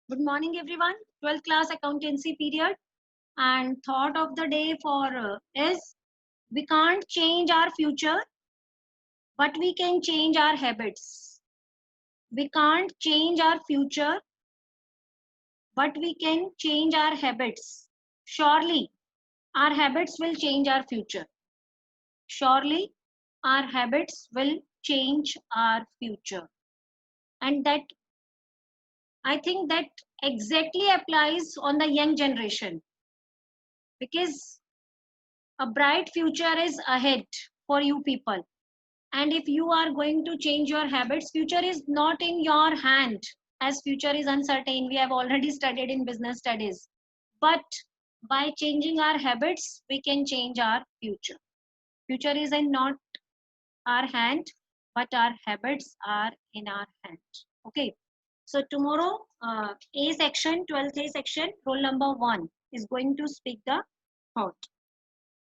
Good morning, everyone. 12th class accountancy period. And thought of the day for is we can't change our future, but we can change our habits. We can't change our future, but we can change our habits. Surely, our habits will change our future. Surely, our habits will change our future. And that I think that exactly applies on the young generation because a bright future is ahead for you people, and if you are going to change your habits, future is not in your hand, as future is uncertain. We have already studied in business studies, but by changing our habits we can change our future. Future is in not our hand, but our habits are in our hand. Okay, so tomorrow, A section, 12th A section, roll number 1 is going to speak the thought.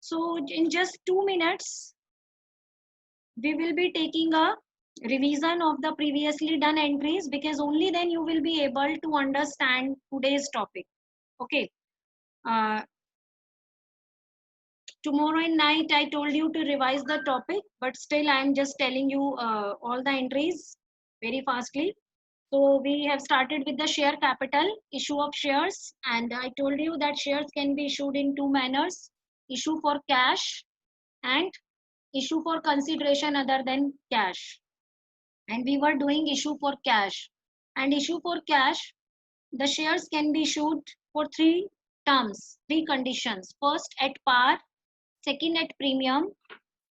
So in just 2 minutes, we will be taking a revision of the previously done entries, because only then you will be able to understand today's topic. Okay. Uh, Tomorrow in night, I told you to revise the topic, but still I am just telling you all the entries very fastly. So we have started with the share capital, issue of shares, and I told you that shares can be issued in two manners: issue for cash and issue for consideration other than cash. And we were doing issue for cash. And issue for cash, the shares can be issued for three terms, three conditions: first at par, second at premium,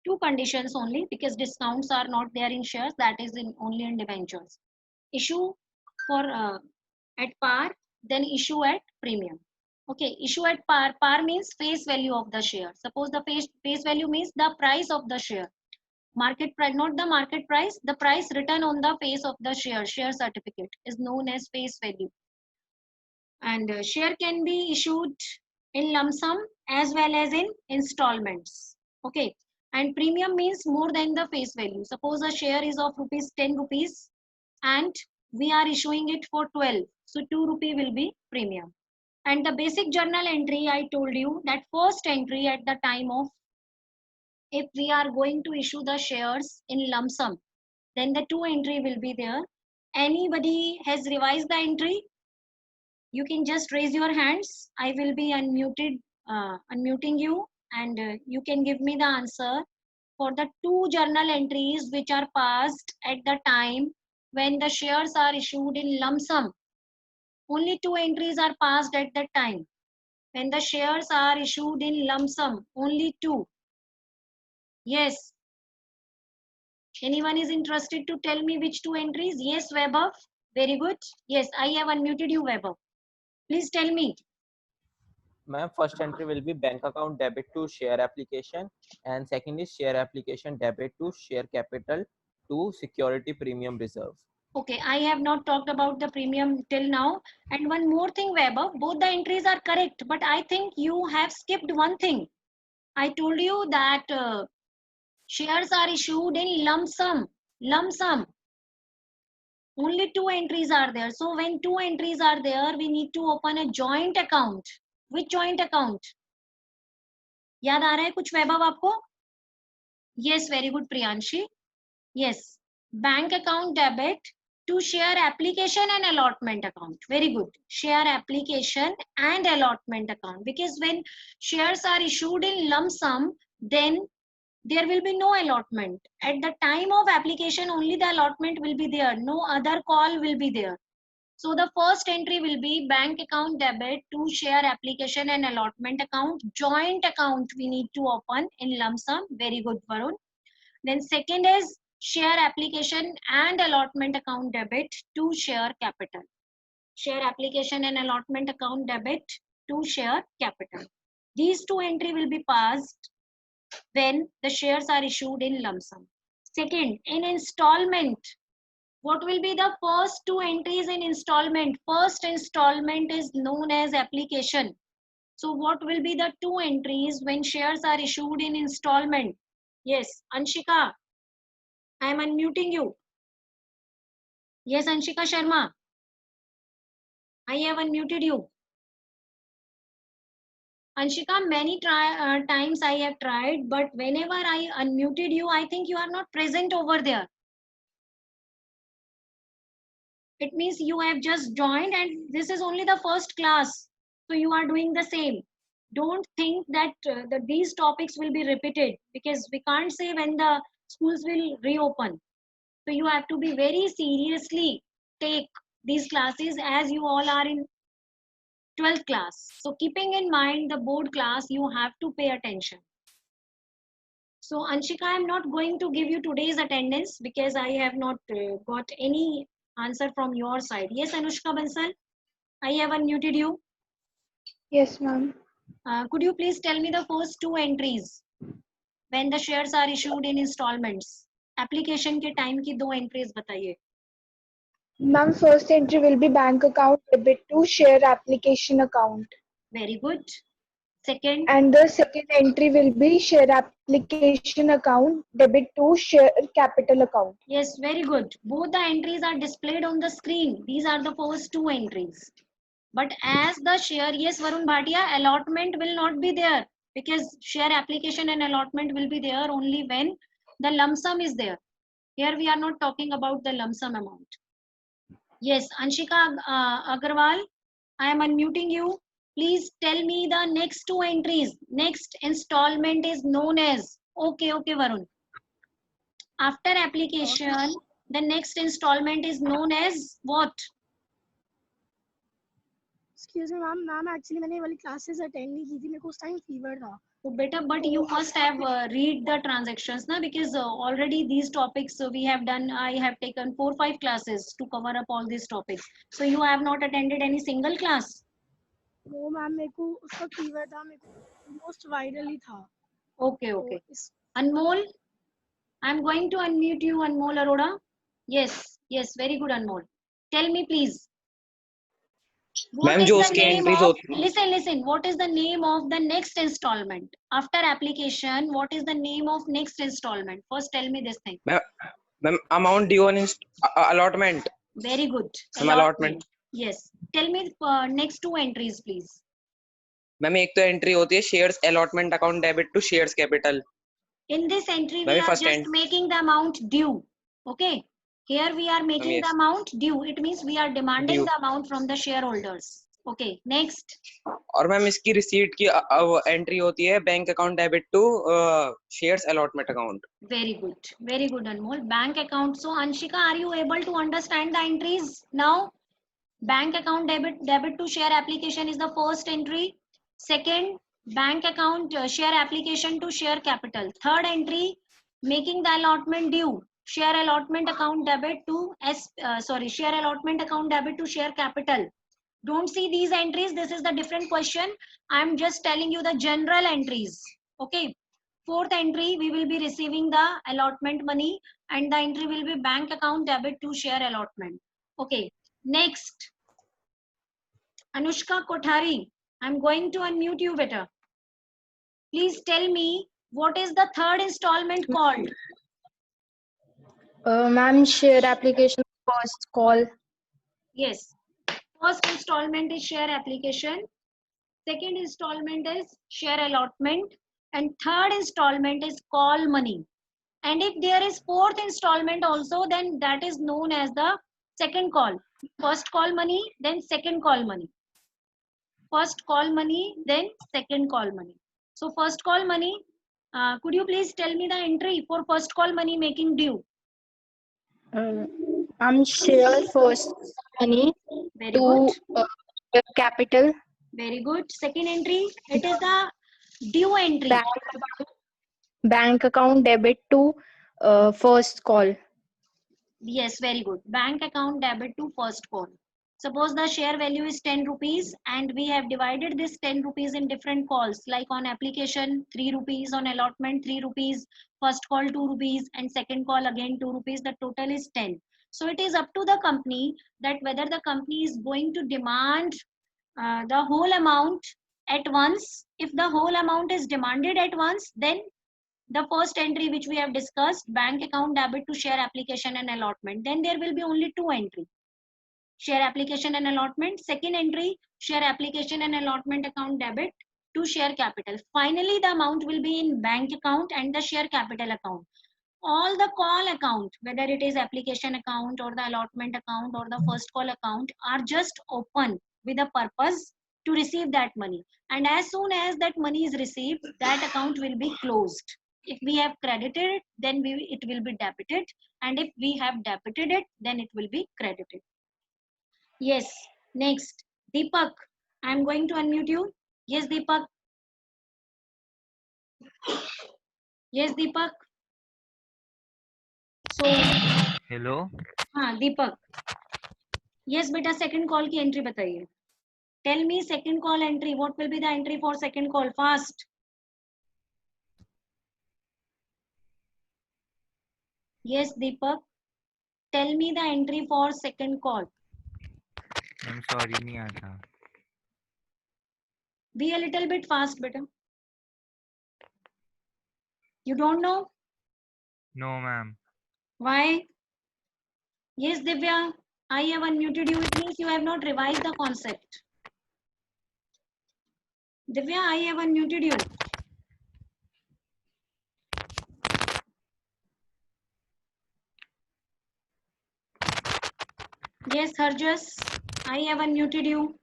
two conditions only, because discounts are not there in shares, that is in only in debentures. Issue for at par, then issue at premium. Okay, issue at par. Par means face value of the share. Suppose the face value means the price of the share. Market price, not the market price, the price written on the face of the share certificate is known as face value. And share can be issued in lump sum as well as in installments. Okay, and premium means more than the face value. Suppose a share is of rupees 10 rupees and we are issuing it for 12, so 2 rupee will be premium. And the basic journal entry, I told you that first entry at the time of, if we are going to issue the shares in lump sum, then the two entry will be there. Anybody has revised the entry, you can just raise your hands. I will be unmuting you, and you can give me the answer for the two journal entries which are passed at the time when the shares are issued in lump sum. Only two entries are passed at that time. When the shares are issued in lump sum, only two. Yes. Anyone is interested to tell me which two entries? Yes, Vaibhav. Very good. Yes, I have unmuted you, Vaibhav. Please tell me. Ma'am, first entry will be bank account debit to share application, and second is share application debit to share capital to security premium reserve. Okay, I have not talked about the premium till now. And one more thing, Weber, both the entries are correct, but I think you have skipped one thing. I told you that shares are issued in lump sum. Lump sum. Only two entries are there. So when two entries are there, we need to open a joint account. Which joint account? याद आ रहा है कुछ वैभव आपको? Yes, very good, Priyanshi. Yes, bank account debit to share application and allotment account. Very good. Share application and allotment account. Because when shares are issued in lump sum, then there will be no allotment. At the time of application, only the allotment will be there. No other call will be there. So the first entry will be bank account debit to share application and allotment account. Joint account we need to open in lump sum. Very good, Varun. Then second is share application and allotment account debit to share capital. Share application and allotment account debit to share capital. These two entry will be passed when the shares are issued in lump sum. Second, in installment, what will be the first two entries in installment? First installment is known as application. So what will be the two entries when shares are issued in installment? Yes, Anshika, I am unmuting you. Yes, Anshika Sharma. I have unmuted you. Anshika, many times I have tried, but whenever I unmuted you, I think you are not present over there. It means you have just joined and this is only the first class. So you are doing the same. Don't think that, these topics will be repeated, because we can't say when the schools will reopen. So you have to be very seriously take these classes, as you all are in 12th class. So keeping in mind the board class, you have to pay attention. So Anshika, I'm not going to give you today's attendance because I have not got any answer from your side. Yes, Anushka Bansal, I have unmuted you. Yes, ma'am. Could you please tell me the first two entries when the shares are issued in installments? Application के time की दो entries बताइए. Ma'am, first entry will be bank account debit to share application account. Very good. Second. And the second entry will be share application account debit to share capital account. Yes, very good. Both the entries are displayed on the screen. These are the first two entries. But as the share, yes, Varun Bhatia, allotment will not be there, because share application and allotment will be there only when the lump sum is there. Here we are not talking about the lump sum amount. Yes, Anshika Agarwal, I am unmuting you. Please tell me the next two entries. Next installment is known as, okay, Varun. After application, the next installment is known as what? Excuse me, ma'am. Actually, मैंने ये वाली classes attend नहीं की थी. मेरे को उस time fever था. So better, but you must have read the transactions now, because already these topics we have done. I have taken 4-5 classes to cover up all these topics. So you have not attended any single class. No, ma'am. मेरे को उसका fever था. मेरे को most viral ही था. Okay. Anmol, I'm going to unmute you, Anmol Arora. Yes, very good, Anmol. Tell me, please. Ma'am जो उसके entries होती हैं, Listen. What is the name of the next installment after application? What is the name of next installment? First, tell me this thing. Ma'am amount due on allotment. Very good. Some allotment. Yes. Tell me next two entries, please. Ma'am एक तो entry होती है shares allotment account debit to shares capital. In this entry, we Very are first just end. making the amount due. Okay. Here we are making Yes. the amount due. It means we are demanding Due. the amount from the shareholders. Okay. Next. और ma'am इसकी receipt की entry होती है bank account debit to shares allotment account. Very good, Anmol. Bank account. So Anshika, are you able to understand the entries now? Bank account debit to share application is the first entry. Second, bank account share application to share capital. Third entry, making the allotment due. Share allotment account debit to share allotment account debit to share capital. Don't see these entries. This is the different question. I'm just telling you the general entries. Okay. Fourth entry, we will be receiving the allotment money, and the entry will be bank account debit to share allotment. Okay. Next, Anushka Kothari, I'm going to unmute you better. Please tell me, what is the third installment called? Ma'am, share application first call. Yes. First installment is share application. Second installment is share allotment. And third installment is call money. And if there is fourth installment also, then that is known as the second call. First call money, then second call money. First call money, then second call money. So first call money, could you please tell me the entry for first call money making due? I'm share first money Very to good. capital. Very good. Second entry, it is the due entry. Bank account debit to first call. Yes, very good. Bank account debit to first call. Suppose the share value is 10 rupees and we have divided this 10 rupees in different calls, like on application 3 rupees, on allotment 3 rupees, first call 2 rupees, and second call again 2 rupees. The total is 10. So it is up to the company that whether the company is going to demand the whole amount at once. If the whole amount is demanded at once, then the first entry which we have discussed, bank account debit to share application and allotment, then there will be only two entries. share application and allotment. Second entry, share application and allotment account debit to share capital. Finally, the amount will be in bank account and the share capital account. All the call account, whether it is application account or the allotment account or the first call account, are just open with a purpose to receive that money. And as soon as that money is received, that account will be closed. If we have credited it, then it will be debited. And if we have debited it, then it will be credited. Yes, next. Deepak, I am going to unmute you. Yes, Deepak. Yes, Deepak. So, hello हाँ दीपक. Yes, beta, second call की entry बताइए. Tell me second call entry. What will be the entry for second call? Fast. Yes, Deepak. Tell me the entry for second call. Ma'am sorry नहीं आता. Be a little bit fast, beta. You don't know? No ma'am. Why? Yes, Divya. I have unmuted you. It means you have not revised the concept. Divya, I have unmuted you. Yes, Harjas. I have unmuted you.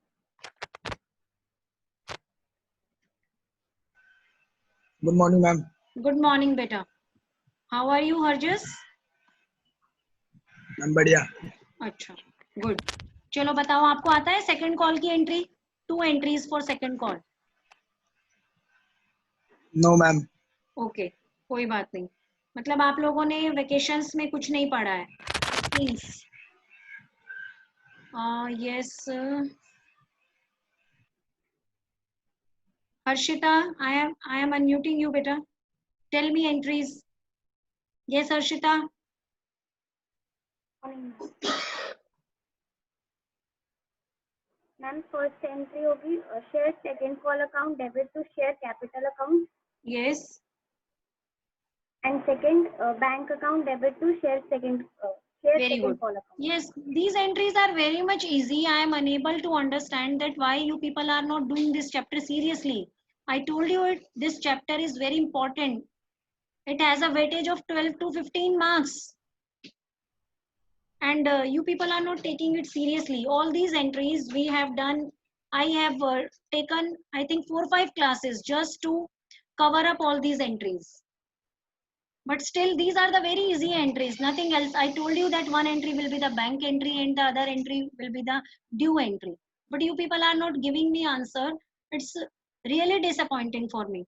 Good morning, ma'am. Good morning, beta. How are you, Harjas? Ma'am बढ़िया. अच्छा, good. चलो बताओ, आपको आता है second call की entry? 2 entries for second call. No ma'am. Okay, कोई बात नहीं. मतलब आप लोगों ने वेकेशंस में कुछ नहीं पढ़ा है. Please. Yes. Harshita, I am unmuting you, beta. Tell me entries. Yes, Harshita. Ma'am first entry होगी share second call account debit to share capital account. Yes. And second bank account debit to share second Very good. Call account. Yes, these entries are very much easy. I am unable to understand that why you people are not doing this chapter seriously. I told you this chapter is very important. It has a weightage of 12 to 15 marks. And you people are not taking it seriously. All these entries we have done. I have taken, I think, 4 or 5 classes just to cover up all these entries. But still, these are the very easy entries, nothing else. I told you that one entry will be the bank entry and the other entry will be the due entry. But you people are not giving me answer. It's really disappointing for me.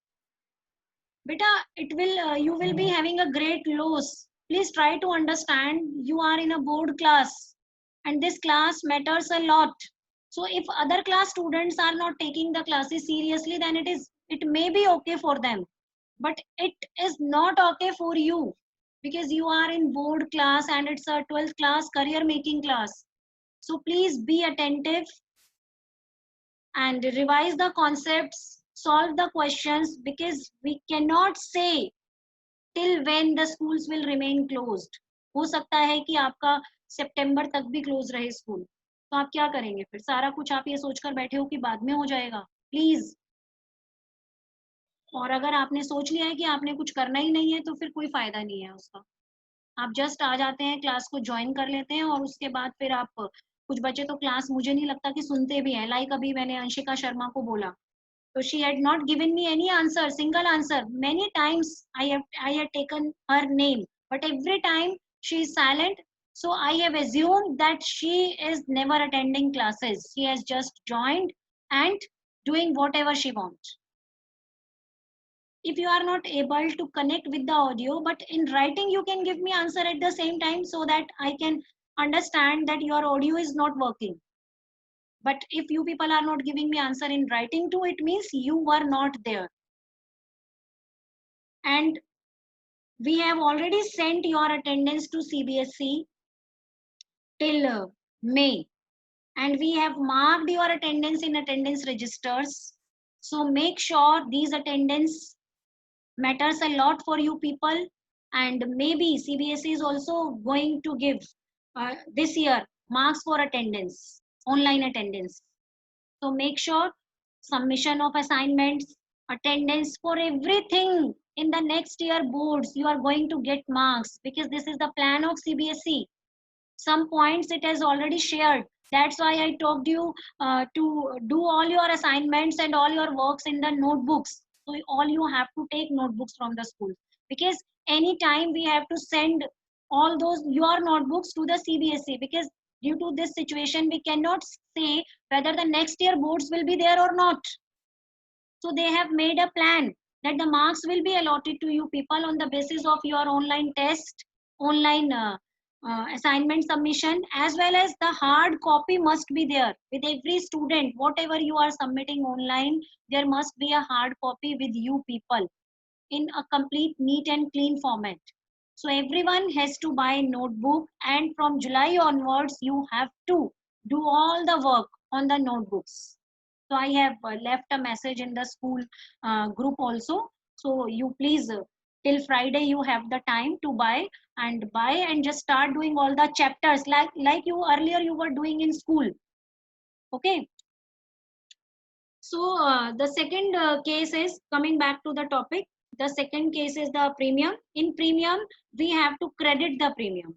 Beta, you will be having a great loss. Please try to understand. You are in a board class and this class matters a lot. So if other class students are not taking the classes seriously, then it may be okay for them. But it is not okay for you because you are in board class and it's a 12th class career making class. So please be attentive and revise the concepts, solve the questions, because we cannot say till when the schools will remain closed. हो सकता है कि आपका सितंबर तक भी close रहे school, तो आप क्या करेंगे फिर? सारा कुछ आप ये सोचकर बैठे हो कि बाद में हो जाएगा. प्लीज. और अगर आपने सोच लिया है कि आपने कुछ करना ही नहीं है तो फिर कोई फायदा नहीं है उसका. आप जस्ट आ जाते हैं, क्लास को ज्वाइन कर लेते हैं और उसके बाद फिर आप, कुछ बच्चे तो क्लास मुझे नहीं लगता कि सुनते भी हैं. लाइक अभी मैंने अंशिका शर्मा को बोला, so she had not given me any answer, single answer. Many times I had taken her name, but every time she is silent. So I have assumed that she is never attending classes. She has just joined and doing whatever she wants. If you are not able to connect with the audio, but in writing you can give me answer at the same time so that I can understand that your audio is not working. But if you people are not giving me answer in writing too, it means you were not there. And we have already sent your attendance to CBSE till May. And we have marked your attendance in attendance registers. So make sure these attendance matters a lot for you people. And maybe CBSE is also going to give this year marks for attendance, online attendance. So make sure submission of assignments, attendance, for everything in the next year boards, you are going to get marks because this is the plan of CBSE. Some points it has already shared. That's why I told you to do all your assignments and all your works in the notebooks. So all you have to take notebooks from the school, because anytime we have to send all those your notebooks to the CBSE, because due to this situation we cannot say whether the next year boards will be there or not. So they have made a plan that the marks will be allotted to you people on the basis of your online test, online assignment submission, as well as the hard copy must be there with every student. Whatever you are submitting online, there must be a hard copy with you people in a complete neat and clean format. So everyone has to buy notebook, and from July onwards you have to do all the work on the notebooks. So I have left a message in the school group also. So you please till Friday you have the time to buy and just start doing all the chapters like you earlier you were doing in school. Okay. So the second case is coming back to the topic. The second case is the premium. In premium, we have to credit the premium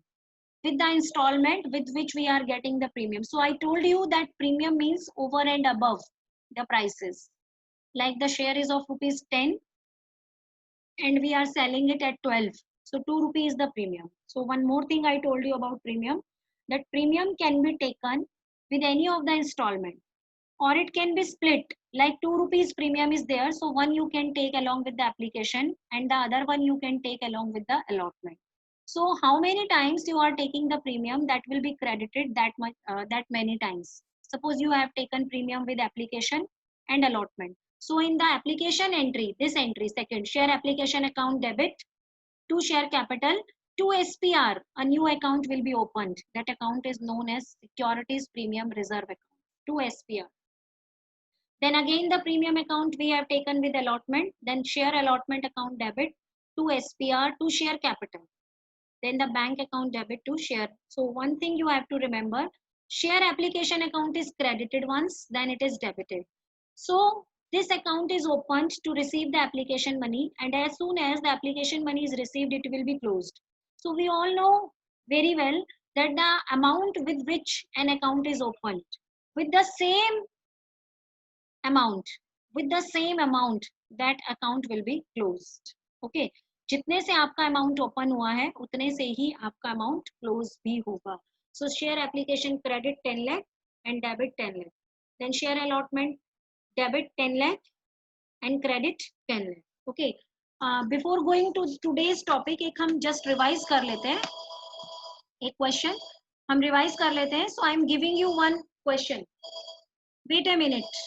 with the installment with which we are getting the premium. So I told you that premium means over and above the prices. Like the share is of rupees 10 and we are selling it at 12. So 2 rupees the premium. So one more thing I told you about premium, that premium can be taken with any of the installment, or it can be split. Like 2 rupees premium is there, so one you can take along with the application and the other one you can take along with the allotment. So how many times you are taking the premium, that will be credited that much, that many times. Suppose you have taken premium with application and allotment. So in the application entry, this entry second, share application account debit to share capital to SPR, a new account will be opened. That account is known as securities premium reserve account to SPR. Then again the premium account we have taken with allotment, then share allotment account debit to SPR to share capital. Then the bank account debit to share. So one thing you have to remember, share application account is credited once, then it is debited. So this account is opened to receive the application money, and as soon as the application money is received, it will be closed. So we all know very well that the amount with which an account is opened, with the same amount, that account will be closed. Okay, जितने से आपका amount open हुआ है उतने से ही आपका amount close भी होगा. So share application credit 10 lakh and debit 10 lakh. Then share allotment debit 10 lakh and credit 10 lakh. Okay. Before going to today's topic, एक हम just revise कर लेते हैं. एक question हम revise कर लेते हैं. So I am giving you one question. Wait a minute.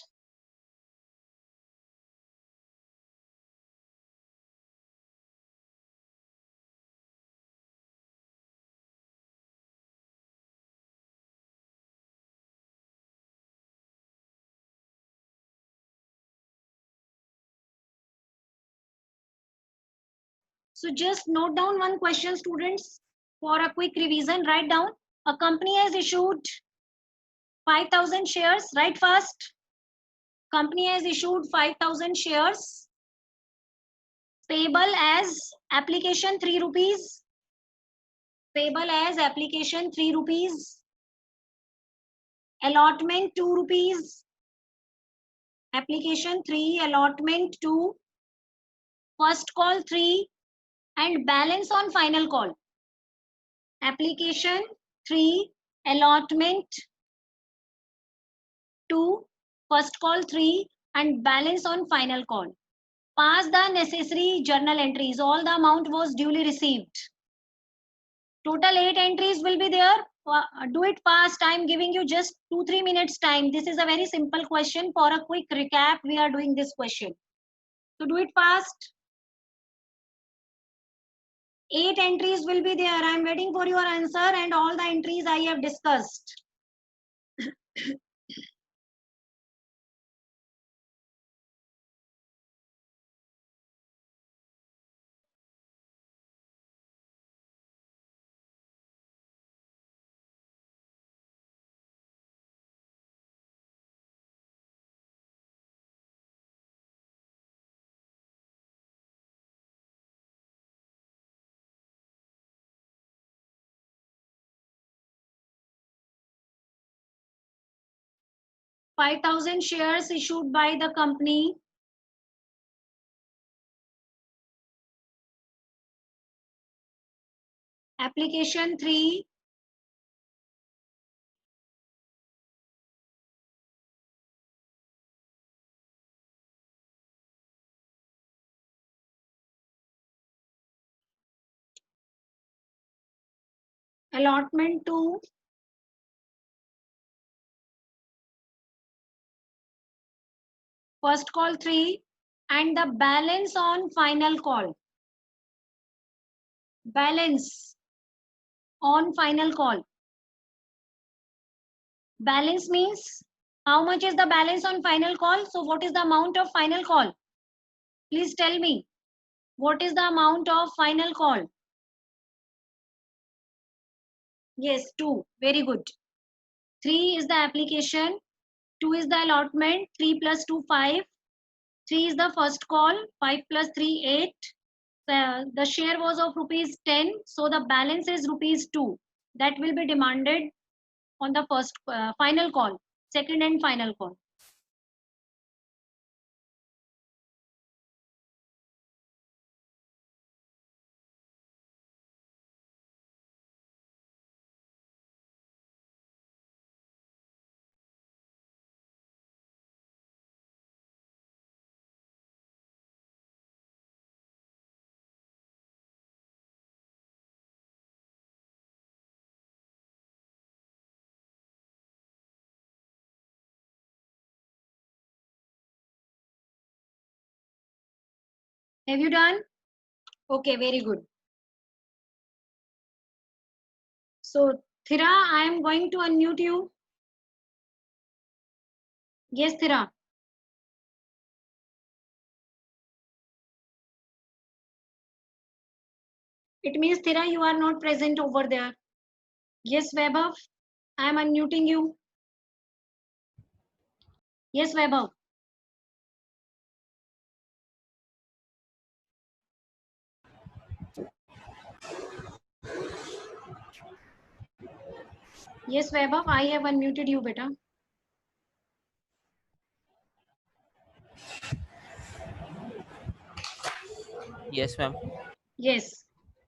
So just note down one question, students, for a quick revision. Write down. A company has issued 5,000 shares. Write fast. Company has issued 5,000 shares. Payable as application 3 rupees. Payable as application 3 rupees. Allotment 2 rupees. Application 3, allotment 2. First call 3. And balance on final call. Application 3, allotment 2, first call 3, and balance on final call. Pass the necessary journal entries. All the amount was duly received. Total 8 entries will be there. Do it fast. I am giving you just 2-3 minutes time. This is a very simple question. For a quick recap, we are doing this question. So do it fast. 8 entries will be there. I am waiting for your answer and all the entries I have discussed. 5,000 shares issued by the company. Application 3. Allotment 2. First call 3. And the balance on final call. Balance on final call. Balance means how much is the balance on final call? So what is the amount of final call? Please tell me. What is the amount of final call? Yes, 2. Very good. 3 is the application. 2 is the allotment. 3 plus 2, 5. 3 is the first call. 5 plus 3, 8. The share was of rupees 10. So the balance is rupees 2. That will be demanded on the first final call. Second and final call. Have you done? Okay, very good. So, Thira, I am going to unmute you. Yes, Thira. It means, Thira, you are not present over there. Yes, Vaibhav, I am unmuting you. Yes, Vaibhav. Yes, Vaibhav, I have unmuted you, beta. Yes, ma'am. Yes.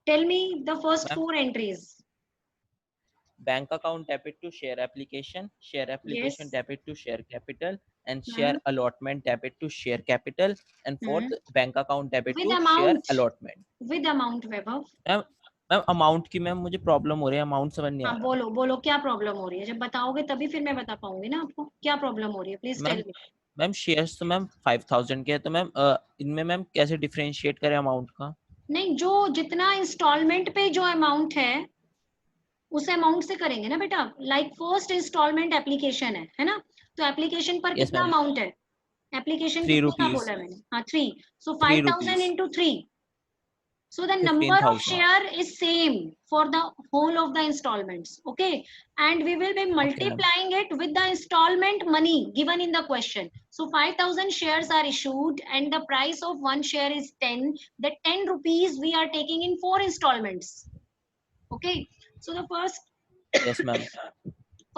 Tell me the first Ma'am, 4 entries. bank account debit to share application Yes. debit to share capital, and share Hmm. allotment debit to share capital, and fourth, Hmm. bank account debit With to share amount. allotment. With amount, Vaibhav. Ma'am ma'am amount की ma'am मुझे problem हो रही है, amount समझ नहीं आ हाँ, रहा बोलो बोलो क्या प्रॉब्लम हो रही है? जब बताओगे तभी फिर मैं बता पाऊंगी ना आपको क्या प्रॉब्लम हो रही है. Please tell ma'am. Me. Ma'am shares तो मैम 5,000 के है, तो मैम इनमें मैम कैसे डिफरेंशिएट करें अमाउंट का? नहीं, जो जितना इंस्टॉलमेंट पे जो अमाउंट है उस अमाउंट से करेंगे ना बेटा. लाइक फर्स्ट इंस्टॉलमेंट एप्लीकेशन है ना? तो एप्लीकेशन पर यस कितना मैम. अमाउंट है? एप्लीकेशन 3 कितने का रुपीज. बोला है मैंने? हाँ, 3. सो 3 5,000 rupees. into 3. So the number of 15,000. share is same for the whole of the installments. Okay, and we will be okay ma'am. multiplying it with the installment money given in the question. So 5,000 shares are issued and the price of one share is 10. The 10 rupees we are taking in 4 installments. Okay, so the yes ma'am.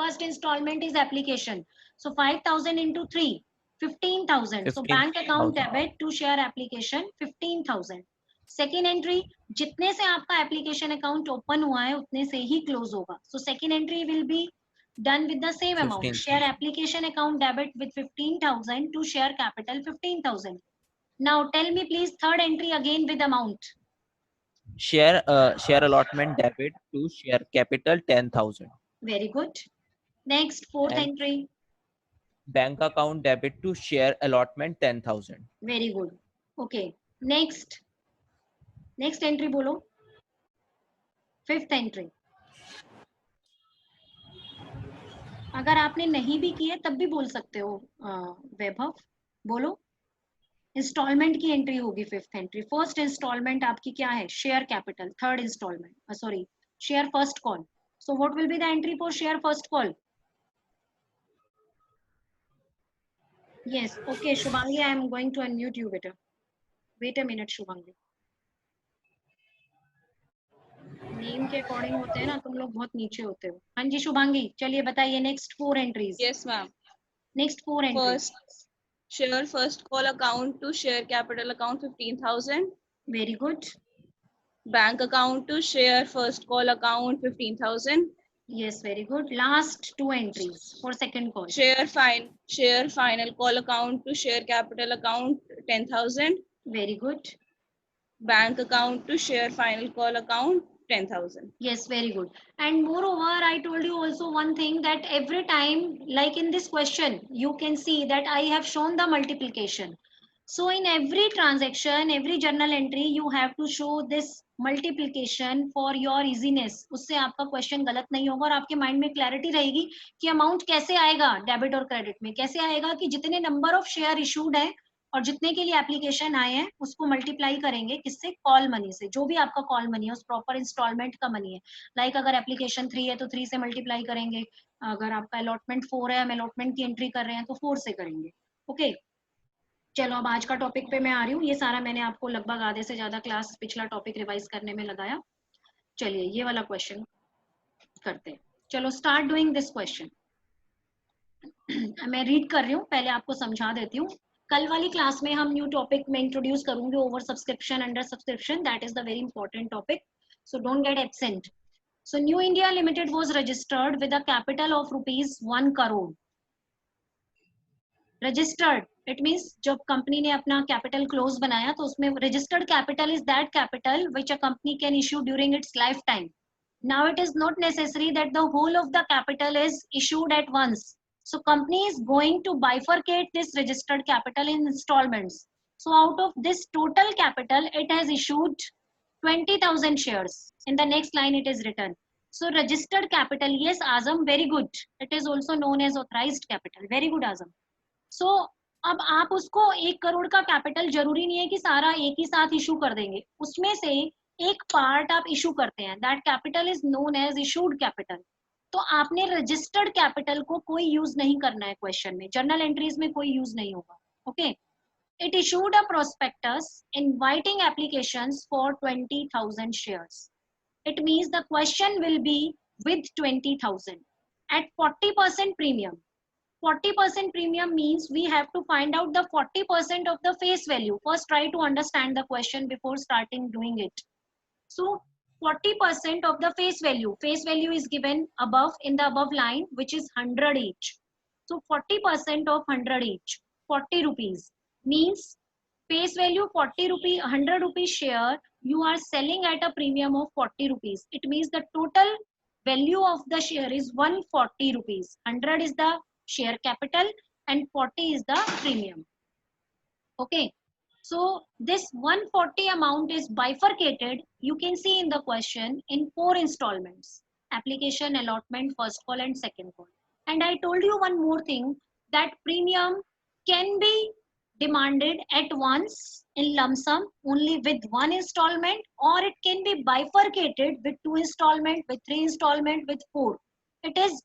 first installment is application. So 5,000 into 3, 15,000. So bank account 15,000. debit to share application 15,000. Second entry, जितने से आपका application account open हुआ है उतने से ही close होगा. So second entry will be done with the same amount. Share 15,000. application account debit with 15,000 to share capital 15,000. Now tell me please third entry again with amount. Share allotment debit to share capital 10,000. Very good. Next, fourth And entry. bank account debit to share allotment 10,000. Very good. Okay. Next entry बोलो. Fifth entry. अगर आपने नहीं भी की है तब भी बोल सकते हो वैभव. बोलो. इंस्टॉलमेंट की एंट्री होगी फिफ्थ एंट्री. फर्स्ट इंस्टॉलमेंट आपकी क्या है? Share capital. Third instalment sorry share first call. So what will be the entry for share first call? Yes. Okay, Shubhangi, I am going to unmute you better. Wait a minute, Shubhangi. Name के according होते हैं ना, तुम लोग बहुत नीचे होते हो. हाँ जी शुभांगी, चलिए बताइए next 4 entries. Yes, ma'am. Next 4 entries. First call account to share capital account 15,000. Very good. Bank account to share first call account 15,000. Yes, very good. Last 2 entries for second call. Share final call account to share capital account 10,000. Very good. Bank account to share final call account 10,000. Yes, very good. And moreover, I told you also one thing, that every time, like in this question, you can see that I have shown the multiplication. So in every transaction, every journal entry, you have to show this multiplication for your easiness. उससे आपका question गलत नहीं होगा और आपके mind में clarity रहेगी कि अमाउंट कैसे आएगा डेबिट और क्रेडिट में, कैसे आएगा कि जितने नंबर ऑफ शेयर इशूड है और जितने के लिए एप्लीकेशन आए हैं उसको मल्टीप्लाई करेंगे किससे, कॉल मनी से, जो भी आपका कॉल मनी है उस प्रॉपर इंस्टॉलमेंट का मनी है। लाइक अगर एप्लीकेशन 3 है तो 3 से मल्टीप्लाई करेंगे, अगर आपका अलॉटमेंट 4 है, हम अलॉटमेंट की एंट्री कर रहे हैं तो 4 से करेंगे। ओके, चलो अब आज का टॉपिक पे मैं आ रही हूँ। ये सारा मैंने आपको लगभग आधे से ज्यादा क्लास पिछला टॉपिक रिवाइज करने में लगाया। चलिए ये वाला क्वेश्चन करते हैं। चलो स्टार्ट डूइंग दिस क्वेश्चन। मैं रीड कर रही हूँ, पहले आपको समझा देती हूँ। कल वाली क्लास में हम न्यू टॉपिक में इंट्रोड्यूस करूंगे, over subscription, under subscription, that is the very important topic, so don't get absent. So new India limited was registered with a capital of ₹1 crore. Registered it means जब company ने अपना capital close बनाया तो उसमें registered capital is that capital which a company can issue during its lifetime. Now it is not necessary that the whole of the capital is issued at once. So company is going to bifurcate this registered capital in installments. So out of this total capital, it has issued 20,000 shares. In the next line it is written. So registered capital, yes Azam, very good. It is also known as authorized capital. Very good Azam. So अब आप उसको 1 करोड़ का capital जरूरी नहीं है कि सारा एक ही साथ इशू कर देंगे, उसमें से एक पार्ट आप इशू करते हैं, that capital is known as issued capital. तो आपने रजिस्टर्ड कैपिटल को कोई यूज नहीं करना है क्वेश्चन में, जर्नल एंट्रीज में कोई यूज नहीं होगा। Okay, it issued a prospectus inviting applications for 20,000 shares. It means the question will be with 20,000 at 40% premium. 40% premium means we have to find out the 40% of the face value. First try to understand the question before starting doing it. So 40% of the face value. Face value is given above in the above line, which is 100 each. So 40% of 100 each, 40 rupees means face value 40 rupee, 100 rupees share you are selling at a premium of 40 rupees. It means the total value of the share is 140 rupees. 100 is the share capital and 40 is the premium. Okay. So this 140 amount is bifurcated, you can see in the question, in 4 installments: application, allotment, first call and second call. And I told you one more thing, that premium can be demanded at once in lump sum only with 1 installment, or it can be bifurcated with 2 installment, with 3 installment, with 4. It is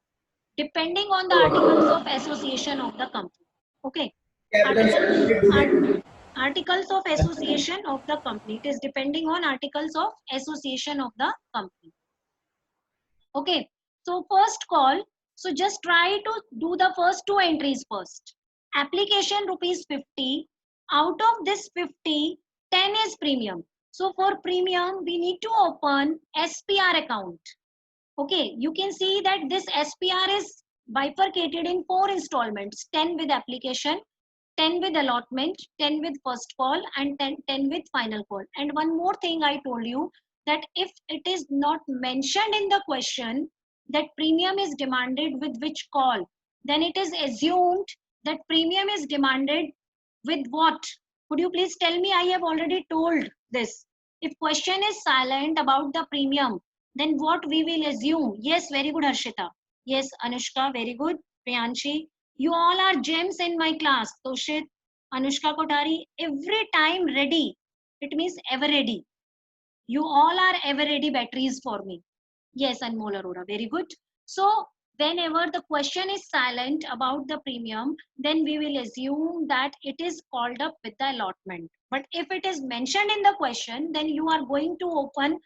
depending on the articles of association of the company. Okay. Articles of association of the company. It is depending on articles of association of the company. Okay. So first call. So just try to do the first 2 entries first. Application ₹50. Out of this 50, 10 is premium. So for premium, we need to open SPR account. Okay, you can see that this SPR is bifurcated in 4 installments: 10 with application, 10 with allotment, 10 with first call and 10 with final call. And one more thing I told you, that if it is not mentioned in the question that premium is demanded with which call, then it is assumed that premium is demanded with what? Could you please tell me? I have already told this. If question is silent about the premium, then what we will assume? Yes, very good Harshita. Yes, Anushka, very good. Priyanshi, you all are gems in my class. Toshit, Anushka Kotari, every time ready. It means ever ready. You all are ever ready batteries for me. Yes, Anmol Arora, very good. So whenever the question is silent about the premium, then we will assume that it is called up with the allotment. But if it is mentioned in the question, then you are going to open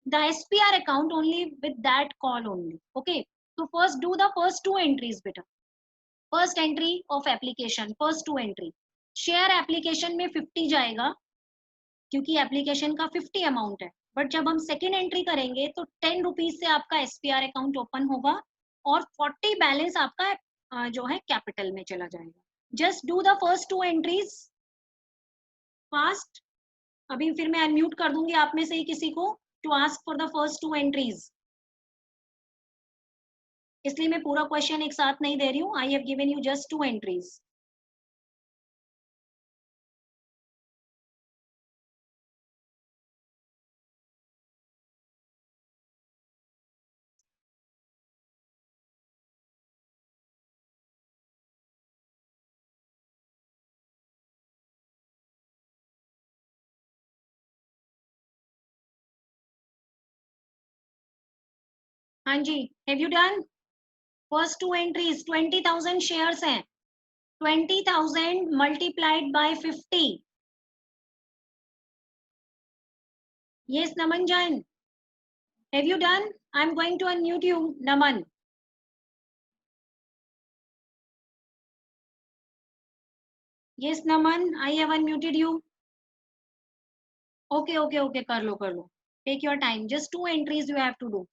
the SPR account only with that call only. Okay. So first do the first 2 entries better. First entry of application, first two entry, share application में 50 जाएगा क्योंकि application का 50 amount है, but जब हम second entry करेंगे तो 10 rupees से आपका SPR अकाउंट ओपन होगा और 40 बैलेंस आपका जो है कैपिटल में चला जाएगा. Just do the first two entries fast. अभी फिर मैं अनम्यूट कर दूंगी आप में से ही किसी को to ask for the first two entries, इसलिए मैं पूरा क्वेश्चन एक साथ नहीं दे रही हूँ. I have given you just two entries. हाँ जी, have you done first two entries? 20,000 shares हैं, 20,000 multiplied by 50. Yes, Naman Jain. Have you done? I'm going to unmute you, Naman. Yes, Naman, I have unmuted you. Okay, कर लो. Take your time. Just two entries you have to do.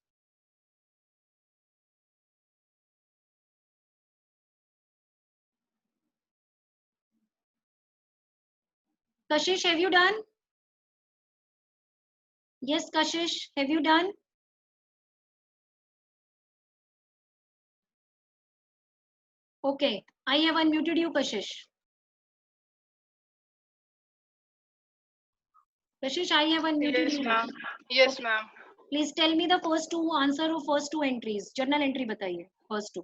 Kashish, have you done? Yes, Kashish, have you done? Okay, I have unmuted you, Kashish. Kashish, I have unmuted you. ma'am. Yes, ma'am. Please tell me the first two answer of first two entries. Journal entry बताइए first two.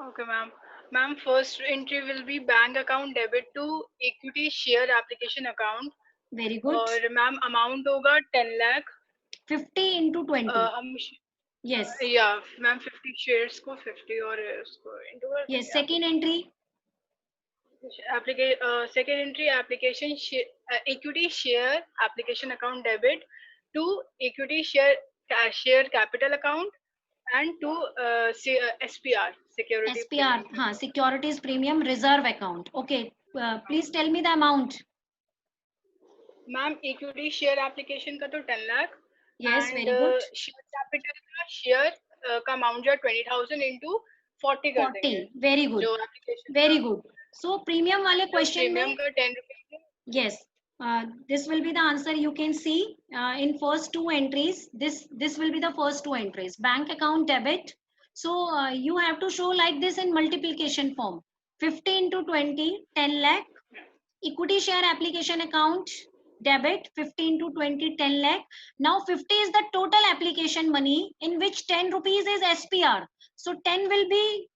Okay, ma'am. Ma'am, first entry will be bank account debit to equity share application account. Very good. और ma'am amount होगा 10 lakh. 50 into 20. Yes. Yeah, ma'am 50 shares को 50 और उसको into. Yes. Second entry. Second entry application equity share application account debit to equity share capital account and to SPR security. SPR, हाँ, securities premium reserve account. Okay, please tell me the amount. Ma'am, equity share application का तो 10 lakh. Yes, and, very good. Share capital का share का amount जो 20,000 into 40 कर देंगे. 40, very good. जो application. Very good. So premium वाले question premium में. का 10 rupees. Yes. This will be the answer. You can see in first two entries. This will be the first two entries. Bank account debit. So you have to show like this in multiplication form. 50 into 20, 10 lakh. Equity share application account debit 50 into 20, 10 lakh. Now 50 is the total application money in which 10 rupees is SPR. So 10 will be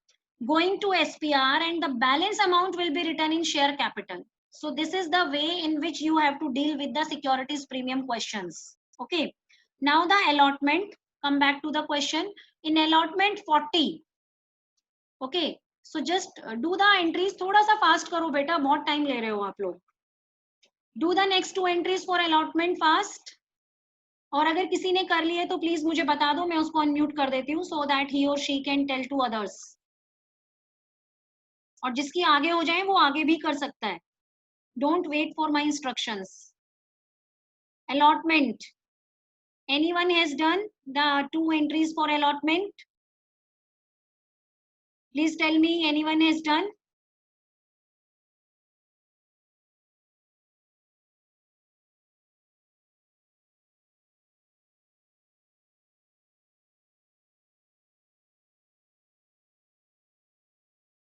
going to SPR and the balance amount will be written in share capital. So this is the way in which you have to deal with the securities premium questions. Okay. Now the allotment. Come back to the question. In allotment 40. Okay. So just do the entries. थोड़ा सा fast करो बेटा, बहुत time ले रहे हो आप लोग. Do the next two entries for allotment fast. और अगर किसी ने कर लिए तो please मुझे बता दो, मैं उसको unmute कर देती हूँ so that he or she can tell to others. और जिसकी आगे हो जाए वो आगे भी कर सकता है. Don't wait for my instructions. Allotment. Anyone has done the two entries for allotment? Please tell me anyone has done.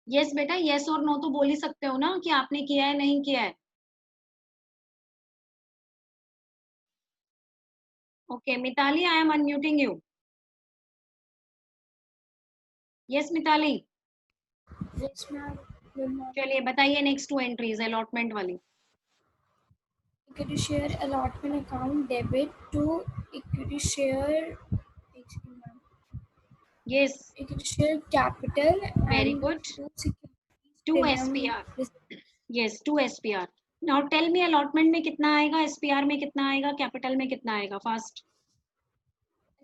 Yes बेटा, yes और no तो बोल ही सकते हो ना कि आपने किया है नहीं किया है. Okay, Mitali, I am unmuting you. Yes, Mitali. Yes, ma'am. Good morning. चलिए बताइए next two entries allotment वाली. Equity share allotment account debit to equity share. Yes. Equity share capital. Very and good. Two SPR. Yes, two SPR. Now tell me allotment में कितना आएगा, SPR में कितना आएगा, capital में कितना आएगा, fast.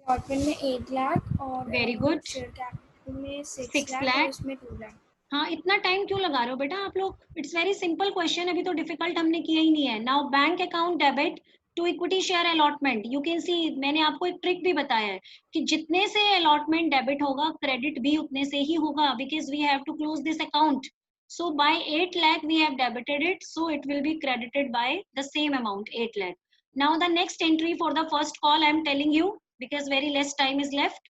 Allotment में 8 lakh और Very good. share capital में 6 6 lakh lakh. और उसमें 2 lakh. हाँ, इतना टाइम क्यों लगा रहे हो बेटा आप लोग? इट्स वेरी सिंपल क्वेश्चन, अभी तो डिफिकल्ट हमने किया ही नहीं है. Now bank account debit to equity share allotment. You can see, मैंने आपको एक ट्रिक भी बताया है कि जितने से अलॉटमेंट डेबिट होगा क्रेडिट भी उतने से ही होगा, because we have to close this account. So by 8 lakh we have debited it, so it will be credited by the same amount, 8 lakh. Now the next entry for the first call I am telling you, because very less time is left.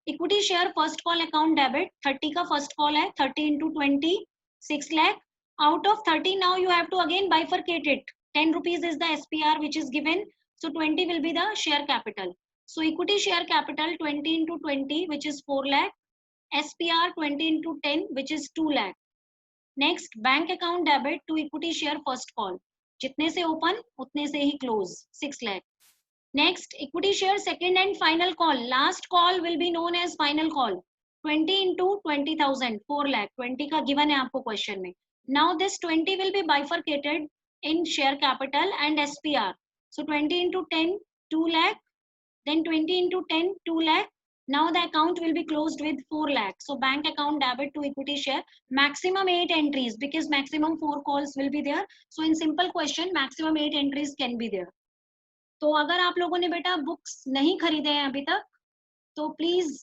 Equity share first call account debit, 30 का first call है, 30 into 20, 6 lakh. Out of 30 now you have to again bifurcate it. 10 rupees is the SPR which is given, so 20 will be the share capital. So equity share capital 20 into 20 which is 4 lakh, SPR 20 into 10 which is 2 lakh. Next bank account debit to equity share first call, जितने से open उतने से ही close, 6 lakh. Next equity share second and final call, last call will be known as final call, 20 into 20,000, 4 lakh. 20 का given है आपको question में. Now this 20 will be bifurcated in share capital and SPR. So 20 into 10, 2 lakh, then 20 into 10, 2 lakh. Now the account will be closed with 4 lakh. So bank account debit to equity share, maximum 8 entries because maximum 4 calls will be there. So in simple question, maximum 8 entries can be there. तो अगर आप लोगों ने बेटा books नहीं खरीदे हैं अभी तक, तो प्लीज